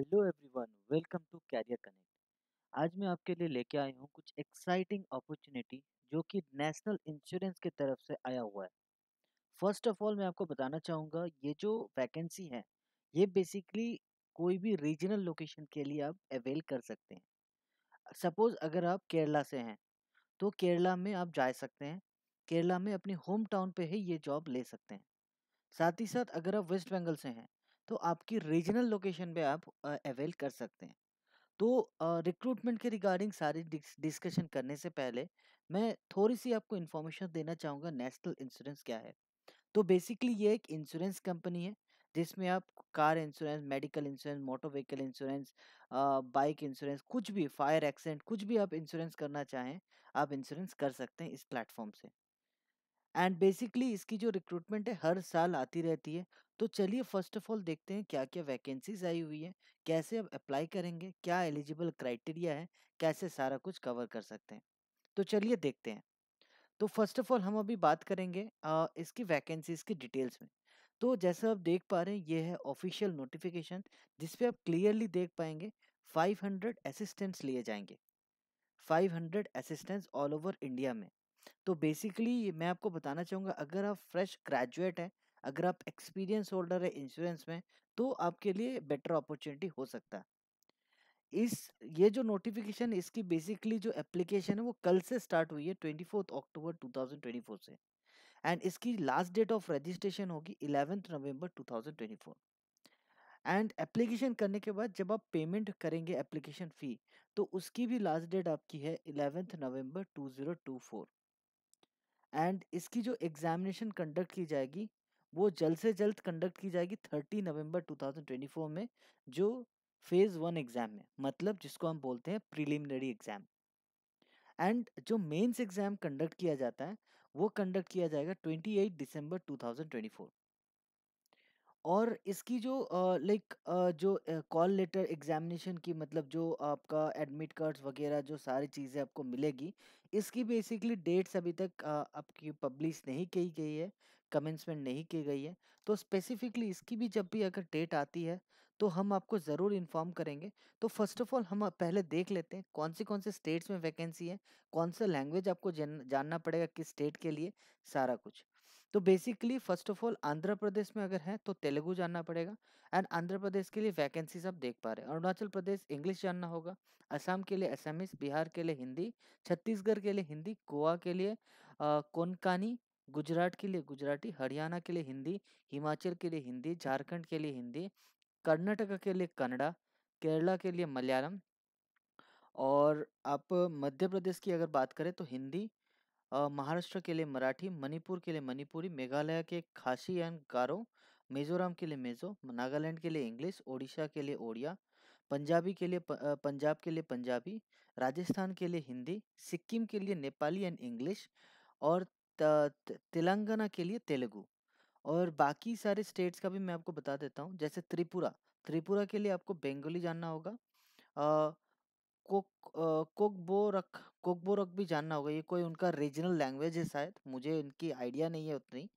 Hello everyone, welcome to career connect. आज मैं आपके लिए लेके आया हूँ कुछ एक्साइटिंग अपॉर्चुनिटी जो कि नेशनल इंश्योरेंस की तरफ से आया हुआ है। फर्स्ट ऑफ ऑल मैं आपको बताना चाहूँगा, ये जो वैकेंसी है ये बेसिकली कोई भी रीजनल लोकेशन के लिए आप अवेल कर सकते हैं। सपोज अगर आप केरला से हैं तो केरला में आप जा सकते हैं। केरला में अपनी होम टाउन पे ही ये जॉब ले सकते हैं। साथ ही साथ अगर आप वेस्ट बंगाल से हैं तो आपकी रीजनल लोकेशन पे आप अवेल कर सकते हैं। तो रिक्रूटमेंट के रिगार्डिंग सारी डिस्कशन करने से पहले मैं थोड़ी सी आपको इन्फॉर्मेशन देना चाहूँगा नेशनल इंश्योरेंस क्या है। तो बेसिकली ये एक इंश्योरेंस कंपनी है जिसमें आप car insurance, medical insurance, motor vehicle insurance, bike insurance, कुछ भी फायर एक्सीडेंट, कुछ भी आप इंश्योरेंस करना चाहें आप इंश्योरेंस कर सकते हैं इस प्लेटफॉर्म से। एंड बेसिकली इसकी जो रिक्रूटमेंट है हर साल आती रहती है। तो चलिए फर्स्ट ऑफ ऑल देखते हैं क्या क्या वैकेंसीज आई हुई है, कैसे आप अप्लाई करेंगे, क्या एलिजिबल क्राइटेरिया है, कैसे सारा कुछ कवर कर सकते हैं। तो चलिए देखते हैं। तो फर्स्ट ऑफ ऑल हम अभी बात करेंगे इसकी वैकेंसीज की डिटेल्स में। तो जैसा आप देख पा रहे हैं ये है ऑफिशियल नोटिफिकेशन जिसपे आप क्लियरली देख पाएंगे 500 असिस्टेंट्स लिए जाएंगे। 500 असिस्टेंट्स ऑल ओवर इंडिया में। तो बेसिकली मैं आपको बताना चाहूँगा, अगर आप फ्रेश ग्रेजुएट हैं, अगर आप एक्सपीरियंस होल्डर है इंश्योरेंस में, तो आपके लिए बेटर अपॉर्चुनिटी हो सकता है। इस ये जो नोटिफिकेशन इसकी बेसिकली जो एप्लीकेशन है वो कल से स्टार्ट हुई है 24 अक्टूबर 2024 से। एंड इसकी लास्ट डेट ऑफ रजिस्ट्रेशन होगी 11 नवंबर 2024। एंड एप्लीकेशन करने के बाद जब आप पेमेंट करेंगे एप्लीकेशन फ़ी, तो उसकी भी लास्ट डेट आपकी है 11 नवंबर 2024। एंड इसकी जो एग्जामिनेशन कंडक्ट की जाएगी वो जल्द से जल्द कंडक्ट की जाएगी 30 नवंबर 2024 में, जो फेज़ 1 एग्ज़ाम है, मतलब जिसको हम बोलते हैं प्रिलिमिनरी एग्ज़ाम। एंड जो मेंस एग्ज़ाम कंडक्ट किया जाता है वो कंडक्ट किया जाएगा 28 दिसंबर 2024। और इसकी जो जो कॉल लेटर एग्जामिनेशन की, मतलब जो आपका एडमिट कार्ड्स वगैरह जो सारी चीज़ें आपको मिलेगी, इसकी बेसिकली डेट्स अभी तक आपकी पब्लिश नहीं की गई है, कमेंसमेंट नहीं की गई है। तो स्पेसिफिकली इसकी भी जब भी अगर डेट आती है तो हम आपको ज़रूर इन्फॉर्म करेंगे। तो फर्स्ट ऑफ ऑल हम पहले देख लेते हैं कौन से स्टेट्स में वैकेंसी है, कौन सा लैंग्वेज आपको जानना पड़ेगा किस स्टेट के लिए, सारा कुछ। तो basically first of all Andhra Pradesh में अगर है तो तेलुगु जानना पड़ेगा। एंड आंध्र प्रदेश के लिए वैकेंसीज आप देख पा रहे हैं। अरुणाचल प्रदेश इंग्लिश जानना होगा, असम के लिए असमीज, बिहार के लिए हिंदी, छत्तीसगढ़ के लिए हिंदी, गोवा के लिए कोंकणी, गुजरात के लिए गुजराती, हरियाणा के लिए हिंदी, हिमाचल के लिए हिंदी, झारखंड के लिए हिंदी, कर्नाटक के लिए कन्नड़ा, केरला के लिए मलयालम। और आप मध्य प्रदेश की अगर बात करें तो हिंदी, महाराष्ट्र के लिए मराठी, मणिपुर के लिए मणिपुरी, मेघालय के खासी एंड गारो, मिजोरम के लिए मिजो, नागालैंड के लिए इंग्लिश, ओडिशा के लिए ओडिया, पंजाबी के लिए पंजाब के लिए पंजाबी, राजस्थान के लिए हिंदी, सिक्किम के लिए नेपाली एंड इंग्लिश, और तेलंगाना के लिए तेलुगु। और बाकी सारे स्टेट्स का भी मैं आपको बता देता हूँ, जैसे त्रिपुरा, त्रिपुरा के लिए आपको बंगाली जानना होगा। कोकबोरक भी जानना होगा, ये कोई उनका रीजनल लैंग्वेज है शायद, मुझे इनकी आइडिया नहीं है उतनी।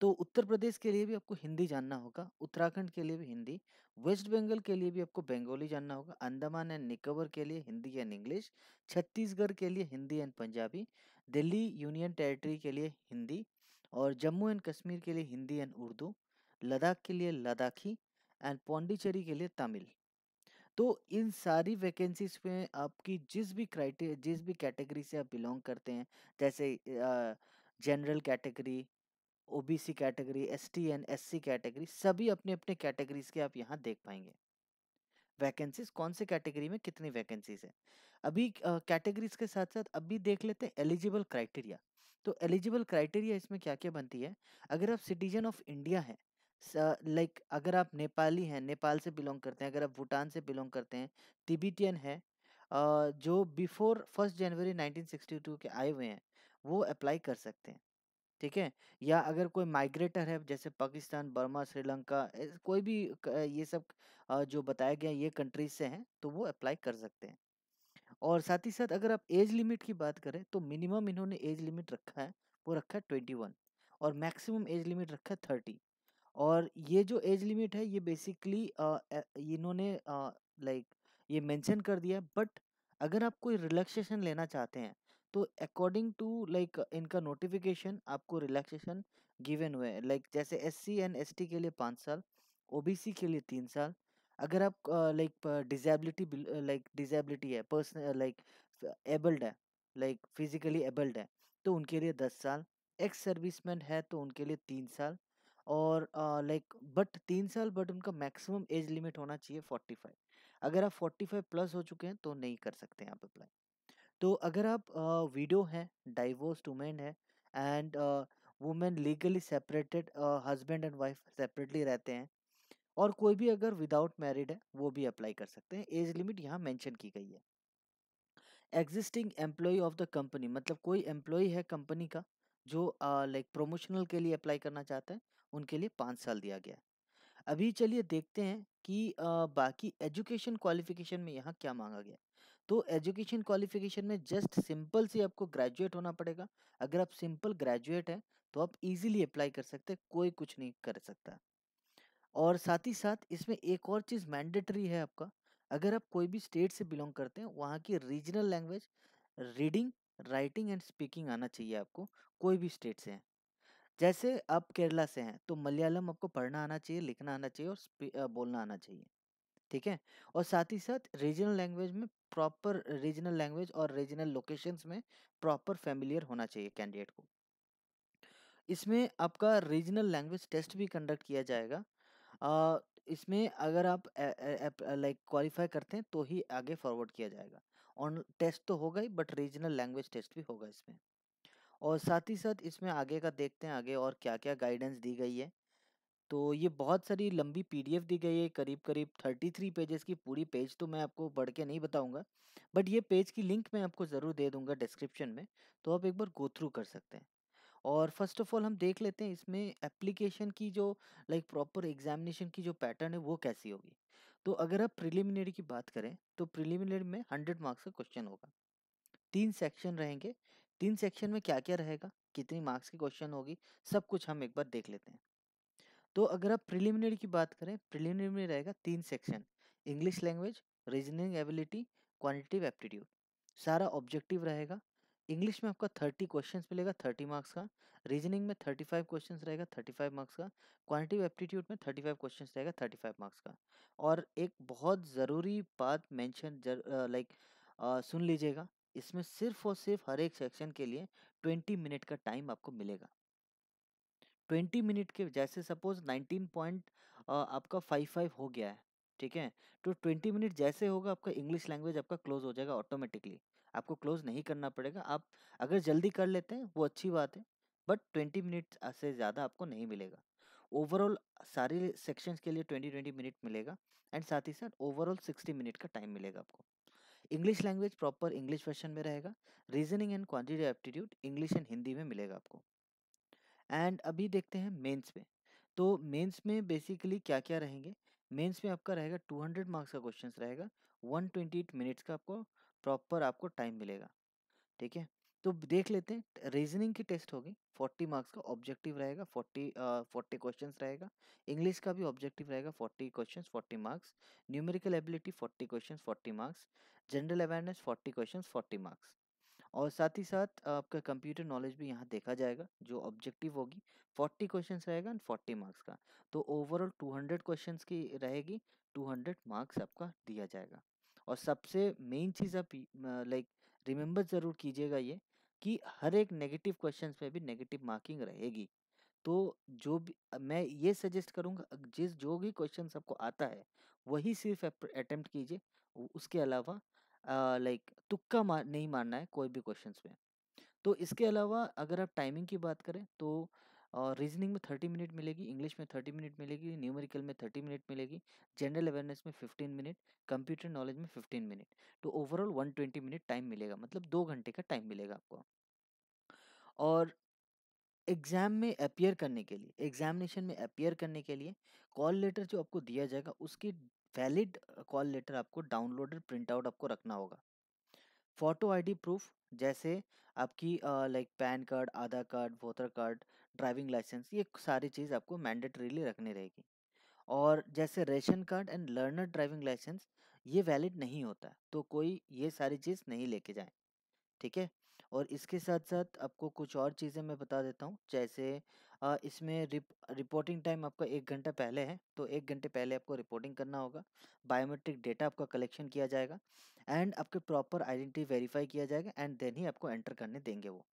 तो उत्तर प्रदेश के लिए भी आपको हिंदी जानना होगा, उत्तराखंड के लिए भी हिंदी, वेस्ट बंगाल के लिए भी आपको बंगाली जानना होगा, अंडमान एंड निकोबार के लिए हिंदी एंड इंग्लिश, छत्तीसगढ़ के लिए Hindi and Punjabi, Delhi union territory के लिए हिंदी, और जम्मू एंड कश्मीर के लिए हिंदी एंड उर्दू, लद्दाख के लिए लद्दाखी, एंड पौंडीचेरी के लिए तमिल। तो इन सारी वैकेंसीज में आपकी जिस भी कैटेगरी से आप बिलोंग करते हैं, जैसे general category, OBC category, ST and SC category, सभी अपने अपने कैटेगरीज के आप यहाँ देख पाएंगे वैकेंसीज, कौन से कैटेगरी में कितनी वैकेंसीज है। अभी कैटेगरीज के साथ साथ अभी देख लेते हैं एलिजिबल क्राइटेरिया। तो एलिजिबल क्राइटेरिया इसमें क्या क्या बनती है। अगर आप सिटीजन ऑफ इंडिया हैं, अगर आप नेपाली हैं, नेपाल से बिलोंग करते हैं, अगर आप भूटान से बिलोंग करते हैं, तिब्बतियन है, जो बिफोर 1 जनवरी 1962 के आए हुए हैं, वो अप्लाई कर सकते हैं। ठीक है। या अगर कोई माइग्रेटर है जैसे पाकिस्तान, बर्मा, श्रीलंका, कोई भी ये सब जो बताया गया ये कंट्रीज से हैं तो वो अप्लाई कर सकते हैं। और साथ ही साथ अगर आप एज लिमिट की बात करें तो मिनिमम इन्होंने एज लिमिट रखा है, वो रखा है 21, और मैक्सिमम एज लिमिट रखा है 30। और ये जो एज लिमिट है ये बेसिकली इन्होंने लाइक ये मेंशन कर दिया, बट अगर आप कोई रिलैक्सेशन लेना चाहते हैं तो अकॉर्डिंग टू लाइक इनका नोटिफिकेशन आपको रिलैक्सेशन गिवन हुए हैं। लाइक जैसे एससी एंड एसटी के लिए 5 साल, ओबीसी के लिए 3 साल। अगर आप लाइक डिजेबिलिटी लाइक डिजेबिलिटी है, पर्सन लाइक एबल्ड है, लाइक फिजिकली एबल्ड है, तो उनके लिए 10 साल। एक्स सर्विसमैन है तो उनके लिए 3 साल। और लाइक बट 3 साल, बट उनका मैक्सिमम एज लिमिट होना चाहिए 45। अगर आप 45 प्लस हो चुके हैं तो नहीं कर सकते हैं आप अप्लाई। तो अगर आप विडो हैं, डाइवोर्स्ड वुमेन है, and women legally separated, husband and wife separately रहते हैं, और कोई भी अगर विदाउट मैरिड है वो भी अप्लाई कर सकते हैं। एज लिमिट यहाँ मेंशन की गई है। Existing employ of the company, मतलब कोई एम्प्लॉय है कंपनी का जो लाइक प्रमोशनल के लिए अप्लाई करना चाहता है, उनके लिए 5 साल दिया गया है। अभी चलिए देखते हैं कि बाकी एजुकेशन क्वालिफिकेशन में यहाँ क्या मांगा गया है। तो एजुकेशन क्वालिफिकेशन में जस्ट सिंपल सी आपको ग्रेजुएट होना पड़ेगा। अगर आप सिंपल ग्रेजुएट हैं तो आप इजीली अप्लाई कर सकते हैं, कोई कुछ नहीं कर सकता। और साथ ही साथ इसमें एक और चीज़ मैंडेटरी है आपका। अगर आप कोई भी स्टेट से बिलोंग करते हैं, वहाँ की regional language reading, writing and speaking आना चाहिए आपको, कोई भी स्टेट से हैं। जैसे आप केरला से हैं तो मलयालम आपको पढ़ना आना चाहिए, लिखना आना चाहिए, और बोलना आना चाहिए। ठीक है। और साथ ही साथ रीजनल लैंग्वेज में प्रॉपर रीजनल लैंग्वेज और रीजनल लोकेशंस में प्रॉपर फैमिलियर होना चाहिए कैंडिडेट को। इसमें आपका रीजनल लैंग्वेज टेस्ट भी कंडक्ट किया जाएगा। अ, इसमें अगर आप लाइक क्वालिफाई करते हैं तो ही आगे फॉरवर्ड किया जाएगा। ऑन टेस्ट तो होगा ही, बट रीजनल लैंग्वेज टेस्ट भी होगा इसमें। और साथ ही साथ इसमें आगे का देखते हैं आगे और क्या क्या गाइडेंस दी गई है। तो ये बहुत सारी लंबी पीडीएफ दी गई है, करीब करीब 33 पेजेस की। पूरी पेज तो मैं आपको पढ़ के नहीं बताऊंगा, बट ये पेज की लिंक मैं आपको ज़रूर दे दूंगा डिस्क्रिप्शन में, तो आप एक बार गो थ्रू कर सकते हैं। और फर्स्ट ऑफ ऑल हम देख लेते हैं इसमें एप्लीकेशन की जो लाइक प्रॉपर एग्जामिनेशन की जो पैटर्न है वो कैसी होगी। तो अगर आप प्रिलिमिनरी की बात करें तो प्रिलिमिनरी में 100 मार्क्स का क्वेश्चन होगा। 3 सेक्शन रहेंगे। 3 सेक्शन में क्या क्या रहेगा, कितनी मार्क्स की क्वेश्चन होगी, सब कुछ हम एक बार देख लेते हैं। तो अगर आप प्रिलिमिनरी की बात करें, प्रिलिमिनरी में रहेगा 3 section. English language, reasoning ability, quantitative aptitude, सारा ऑब्जेक्टिव रहेगा। इंग्लिश में आपका 30 क्वेश्चंस मिलेगा, 30 मार्क्स का। रीजनिंग में 35 क्वेश्चंस रहेगा, 35 मार्क्स का। क्वांटिटेटिव एप्टीट्यूड में 35 क्वेश्चंस रहेगा, 35 मार्क्स का। और एक बहुत ज़रूरी बात मेंशन लाइक सुन लीजिएगा, इसमें सिर्फ और सिर्फ हर एक सेक्शन के लिए 20 मिनट का टाइम आपको मिलेगा। 20 मिनट के जैसे सपोज 19 पॉइंट आपका 55 हो गया है, ठीक है। तो 20 मिनट जैसे होगा आपका इंग्लिश लैंग्वेज आपका क्लोज हो जाएगा ऑटोमेटिकली। आपको क्लोज नहीं करना पड़ेगा। आप अगर जल्दी कर लेते हैं वो अच्छी बात है, बट 20 मिनट से ज़्यादा आपको नहीं मिलेगा। ओवरऑल सारे सेक्शंस के लिए 20-20 मिनट मिलेगा। एंड साथ ही साथ ओवरऑल 60 मिनट का टाइम मिलेगा आपको। English language proper English version में रहेगा। Reasoning and quantitative aptitude English and Hindi में मिलेगा आपको। एंड अभी देखते हैं मेंस में। तो मेंस में बेसिकली क्या क्या रहेंगे। मेंस में आपका रहेगा 200 मार्क्स का क्वेश्चन रहेगा। 128 मिनट्स का आपको प्रॉपर आपको टाइम मिलेगा, ठीक है। तो देख लेते हैं। रीजनिंग की टेस्ट होगी 40 मार्क्स का, ऑब्जेक्टिव रहेगा 40 क्वेश्चंस रहेगा। इंग्लिश का भी ऑब्जेक्टिव रहेगा 40 questions 40 marks. Numerical ability 40 questions 40 marks. General awareness 40 questions 40 marks. और साथ ही साथ आपका कंप्यूटर नॉलेज भी यहाँ देखा जाएगा, जो ऑब्जेक्टिव होगी 40 क्वेश्चंस रहेगा एंड 40 मार्क्स का। तो ओवरऑल 200 क्वेश्चंस की रहेगी, 200 मार्क्स आपका दिया जाएगा। और सबसे मेन चीज़ आप लाइक रिमेंबर ज़रूर कीजिएगा ये, कि हर एक नेगेटिव क्वेश्चंस में भी नेगेटिव मार्किंग रहेगी। तो जो भी मैं ये सजेस्ट करूँगा, जिस जो भी क्वेश्चंस आपको आता है वही सिर्फ अटेम्प्ट कीजिए। उसके अलावा लाइक तुक्का नहीं मारना है कोई भी क्वेश्चंस में। तो इसके अलावा अगर आप टाइमिंग की बात करें तो रीजनिंग में 30 मिनट मिलेगी, इंग्लिश में 30 मिनट मिलेगी, न्यूमेरिकल में 30 मिनट मिलेगी, जनरल अवेयरनेस में 15 मिनट, कंप्यूटर नॉलेज में 15 मिनट। तो ओवरऑल 120 मिनट टाइम मिलेगा, मतलब 2 घंटे का टाइम मिलेगा आपको। और एग्जाम में अपियर करने के लिए, एग्जामिनेशन में अपियर करने के लिए कॉल लेटर जो आपको दिया जाएगा उसकी वैलिड कॉल लेटर आपको डाउनलोडेड प्रिंट आउट आपको रखना होगा। फोटो आईडी प्रूफ, जैसे आपकी like PAN card, Aadhaar card, voter card, driving licence, ये सारी चीज़ आपको मैंडेटरीली रखनी रहेगी। और जैसे ration card and learner driving licence ये वैलिड नहीं होता है, तो कोई ये सारी चीज़ नहीं लेके जाए, ठीक है। और इसके साथ साथ आपको कुछ और चीज़ें मैं बता देता हूँ, जैसे इसमें रिपोर्टिंग टाइम आपका 1 घंटा पहले है, तो 1 घंटे पहले आपको रिपोर्टिंग करना होगा। बायोमेट्रिक डेटा आपका कलेक्शन किया जाएगा एंड आपके प्रॉपर आइडेंटिटी वेरीफाई किया जाएगा एंड देन ही आपको एंटर करने देंगे वो।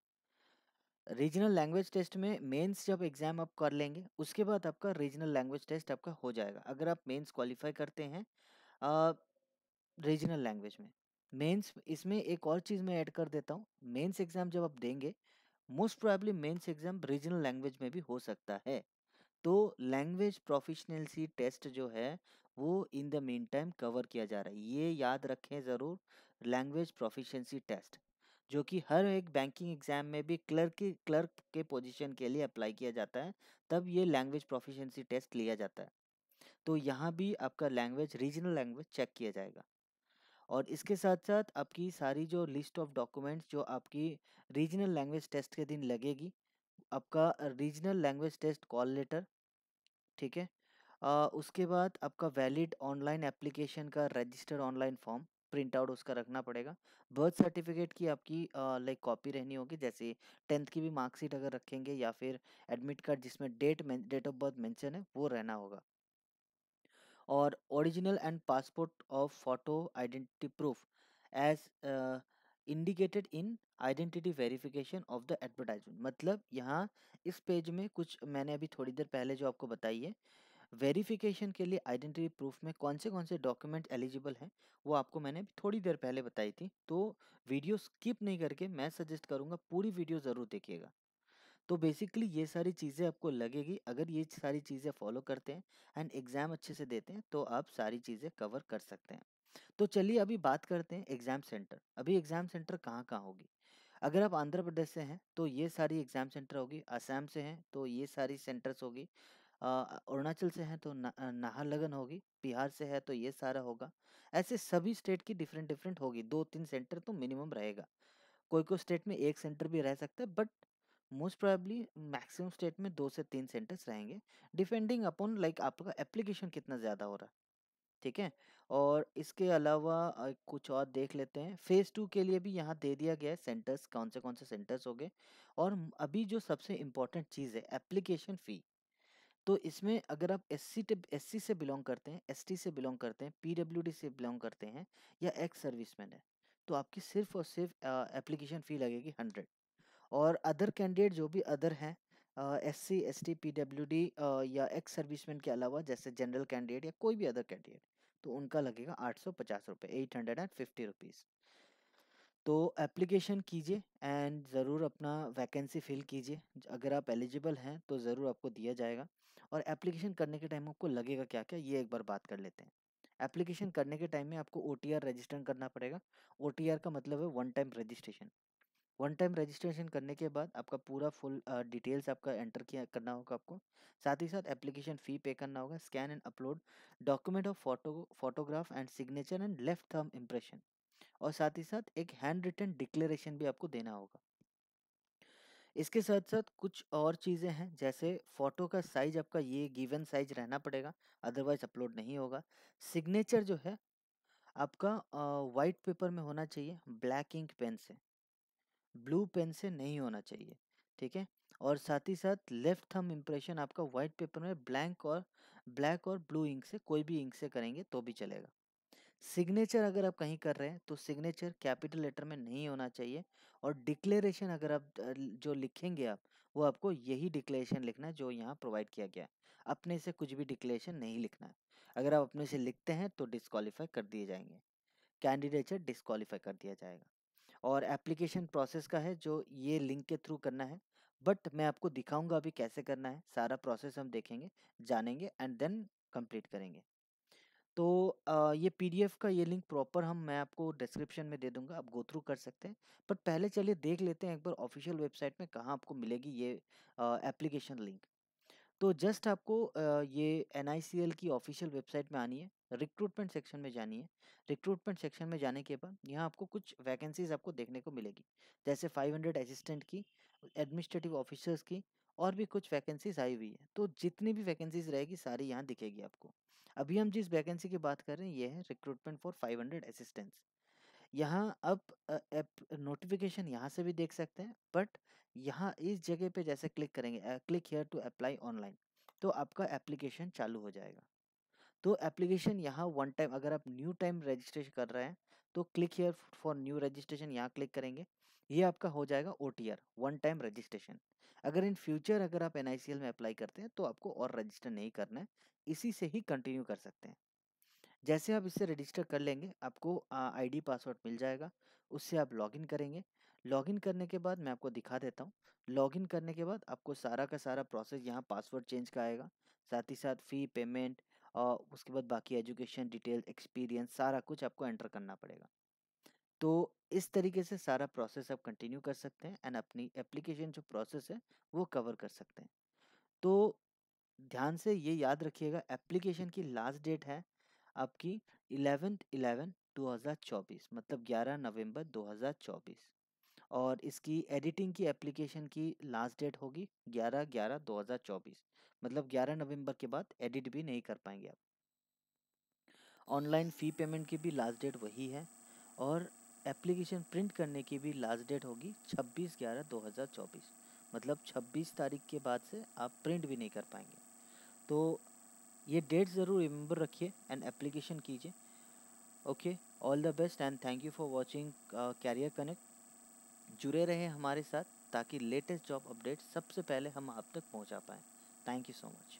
रीजनल लैंग्वेज टेस्ट में मेंस जब एग्ज़ाम आप कर लेंगे उसके बाद आपका रीजनल लैंग्वेज टेस्ट आपका हो जाएगा, अगर आप मेंस क्वालिफाई करते हैं रीजनल लैंग्वेज में। मेंस इसमें एक और चीज़ मैं ऐड कर देता हूँ, मेंस एग्ज़ाम जब आप देंगे most probably mains exam regional language में भी हो सकता है। तो लैंग्वेज प्रोफिशिएंसी टेस्ट जो है वो in the mean time cover किया जा रहा है, ये याद रखें ज़रूर। लैंग्वेज प्रोफिशिएंसी टेस्ट जो कि हर एक बैंकिंग एग्जाम में भी क्लर्क के पोजीशन के लिए अप्लाई किया जाता है, तब ये लैंग्वेज प्रोफिशिएंसी टेस्ट लिया जाता है। तो यहाँ भी आपका लैंग्वेज रीजनल लैंग्वेज चेक किया जाएगा। और इसके साथ साथ आपकी सारी जो लिस्ट ऑफ डॉक्यूमेंट्स जो आपकी रीजनल लैंग्वेज टेस्ट के दिन लगेगी, आपका regional language test call letter, ठीक है। उसके बाद आपका वैलिड ऑनलाइन एप्लीकेशन का register online form print out उसका रखना पड़ेगा। बर्थ सर्टिफिकेट की आपकी लाइक कॉपी रहनी होगी, जैसे 10th की भी मार्कशीट अगर रखेंगे या फिर एडमिट कार्ड जिसमें डेट ऑफ बर्थ मेंशन है वो रहना होगा। और original and passport of photo identity proof as indicated in identity verification of the advertisement. मतलब यहाँ इस पेज में कुछ मैंने अभी थोड़ी देर पहले जो आपको बताई है, वेरिफिकेशन के लिए आइडेंटिटी प्रूफ में कौन से डॉक्यूमेंट एलिजिबल हैं वो आपको मैंने अभी थोड़ी देर पहले बताई थी। तो वीडियो स्किप नहीं करके मैं सजेस्ट करूँगा पूरी वीडियो ज़रूर देखिएगा। तो बेसिकली ये सारी चीज़ें आपको लगेगी, अगर ये सारी चीज़ें फॉलो करते हैं एंड एग्ज़ाम अच्छे से देते हैं तो आप सारी चीज़ें कवर कर सकते हैं। तो चलिए अभी बात करते हैं एग्ज़ाम सेंटर। अभी एग्ज़ाम सेंटर कहाँ कहाँ होगी। अगर आप आंध्र प्रदेश से हैं तो ये सारी एग्ज़ाम सेंटर होगी, असम से हैं तो ये सारी सेंटर्स होगी, अरुणाचल से हैं तो नाहरलगन होगी, बिहार से है तो ये सारा होगा। ऐसे सभी स्टेट की डिफरेंट डिफरेंट होगी, 2-3 सेंटर तो मिनिमम रहेगा। कोई स्टेट में 1 सेंटर भी रह सकता है, but most probably maximum state में 2 से 3 सेंटर्स रहेंगे, डिपेंडिंग अपॉन लाइक आपका एप्लीकेशन कितना ज़्यादा हो रहा है, ठीक है। और इसके अलावा कुछ और देख लेते हैं, फेज़ 2 के लिए भी यहाँ दे दिया गया है सेंटर्स, कौन से सेंटर्स हो गए। और अभी जो सबसे इम्पोर्टेंट चीज़ है एप्लीकेशन फ़ी। तो इसमें अगर आप एससी से बिलोंग करते हैं, एसटी से बिलोंग करते हैं, पीडब्ल्यूडी से बिलोंग करते हैं या एक्स सर्विसमैन है, तो आपकी सिर्फ और सिर्फ एप्लीकेशन फ़ी लगेगी 100। और अदर कैंडिडेट जो भी अदर हैं, एससी एसटी पीडब्ल्यूडी या एक्स सर्विसमैन के अलावा जैसे जनरल कैंडिडेट या कोई भी अदर कैंडिडेट, तो उनका लगेगा 850 रुपये, 850 रुपीज़। तो एप्लीकेशन कीजिए एंड ज़रूर अपना वैकेंसी फिल कीजिए, अगर आप एलिजिबल हैं तो ज़रूर आपको दिया जाएगा। और एप्लीकेशन करने के टाइम आपको लगेगा क्या क्या, ये एक बार बात कर लेते हैं। एप्लीकेशन करने के टाइम में आपको ओटीआर रजिस्टर करना पड़ेगा। ओटीआर का मतलब है one time registration. One time registration करने के बाद आपका पूरा फुल डिटेल्स आपका एंटर किया करना होगा आपको। साथ ही साथ एप्लीकेशन फ़ी पे करना होगा, scan and upload document of photograph and signature and left thumb impression. और साथ ही साथ एक हैंड रिटन डिक्लेरेशन भी आपको देना होगा। इसके साथ साथ कुछ और चीज़ें हैं, जैसे फ़ोटो का साइज़ आपका ये गिवन साइज़ रहना पड़ेगा, अदरवाइज़ अपलोड नहीं होगा। सिग्नेचर जो है आपका वाइट पेपर में होना चाहिए, ब्लैक इंक पेन से, ब्लू पेन से नहीं होना चाहिए, ठीक है। और साथ ही साथ लेफ्ट थंब इम्प्रेशन आपका वाइट पेपर में ब्लैक और ब्लू इंक से, कोई भी इंक से करेंगे तो भी चलेगा। सिग्नेचर अगर आप कहीं कर रहे हैं तो सिग्नेचर कैपिटल लेटर में नहीं होना चाहिए। और डिक्लेरेशन अगर आप जो लिखेंगे आप, वो आपको यही डिक्लेरेशन लिखना है जो यहाँ प्रोवाइड किया गया है। अपने से कुछ भी डिक्लेरेशन नहीं लिखना है। अगर आप अपने से लिखते हैं तो डिस्क्वालीफाई कर दिए जाएंगे, कैंडिडेचर डिस्क्वालीफाई कर दिया जाएगा। और एप्लीकेशन प्रोसेस का है जो ये लिंक के थ्रू करना है, बट मैं आपको दिखाऊंगा अभी कैसे करना है, सारा प्रोसेस हम देखेंगे, जानेंगे एंड देन कंप्लीट करेंगे। तो ये पीडीएफ का ये लिंक प्रॉपर मैं आपको डिस्क्रिप्शन में दे दूंगा, आप गो थ्रू कर सकते हैं। बट पहले चलिए देख लेते हैं एक बार ऑफिशियल वेबसाइट में कहाँ आपको मिलेगी ये एप्लीकेशन लिंक। तो जस्ट आपको ये एनआईसीएल की ऑफिशियल वेबसाइट में आनी है, रिक्रूटमेंट सेक्शन में जानी है। रिक्रूटमेंट सेक्शन में जाने के बाद यहाँ आपको कुछ वैकेंसीज आपको देखने को मिलेगी, जैसे 500 असिस्टेंट की, एडमिनिस्ट्रेटिव ऑफिसर्स की, और भी कुछ वैकेंसीज आई हुई है। तो जितनी भी वैकेंसीज रहेगी सारी यहाँ दिखेगी आपको। अभी हम जिस वैकेंसी की बात कर रहे हैं ये है रिक्रूटमेंट फॉर 500 असिस्टेंट्स। यहाँ आप नोटिफिकेशन यहाँ से भी देख सकते हैं, बट यहाँ इस जगह पे जैसे क्लिक करेंगे click here to apply online, तो आपका एप्लीकेशन चालू हो जाएगा। तो एप्लीकेशन यहाँ वन टाइम, अगर आप न्यू टाइम रजिस्ट्रेशन कर रहे हैं तो click here for new registration यहाँ क्लिक करेंगे, ये आपका हो जाएगा OTR, वन टाइम रजिस्ट्रेशन। अगर इन फ्यूचर अगर आप NICL में अप्लाई करते हैं तो आपको और रजिस्टर नहीं करना है, इसी से ही कंटिन्यू कर सकते हैं। जैसे आप इससे रजिस्टर कर लेंगे आपको ID पासवर्ड मिल जाएगा, उससे आप लॉगिन करेंगे। लॉगिन करने के बाद मैं आपको दिखा देता हूँ। लॉगिन करने के बाद आपको सारा का सारा प्रोसेस यहाँ पासवर्ड चेंज का आएगा, साथ ही साथ फ़ी पेमेंट और उसके बाद बाकी एजुकेशन डिटेल एक्सपीरियंस सारा कुछ आपको एंटर करना पड़ेगा। तो इस तरीके से सारा प्रोसेस आप कंटिन्यू कर सकते हैं एंड अपनी एप्लीकेशन जो प्रोसेस है वो कवर कर सकते हैं। तो ध्यान से ये याद रखिएगा, एप्लीकेशन की लास्ट डेट है आपकी 11/11/2024, मतलब 11 नवंबर 2024। और इसकी एडिटिंग की एप्लीकेशन की लास्ट डेट होगी 11/11/2024, मतलब 11 नवंबर के बाद एडिट भी नहीं कर पाएंगे आप। ऑनलाइन फ़ी पेमेंट की भी लास्ट डेट वही है, और एप्लीकेशन प्रिंट करने की भी लास्ट डेट होगी 26/11/2024, मतलब 26 तारीख के बाद से आप प्रिंट भी नहीं कर पाएंगे। तो ये डेट ज़रूर रिमेंबर रखिए एंड एप्लीकेशन कीजिए। Okay, all the best and thank you for watching career connect. जुड़े रहें हमारे साथ ताकि लेटेस्ट जॉब अपडेट सबसे पहले हम आप तक पहुंचा पाएँ। Thank you so much.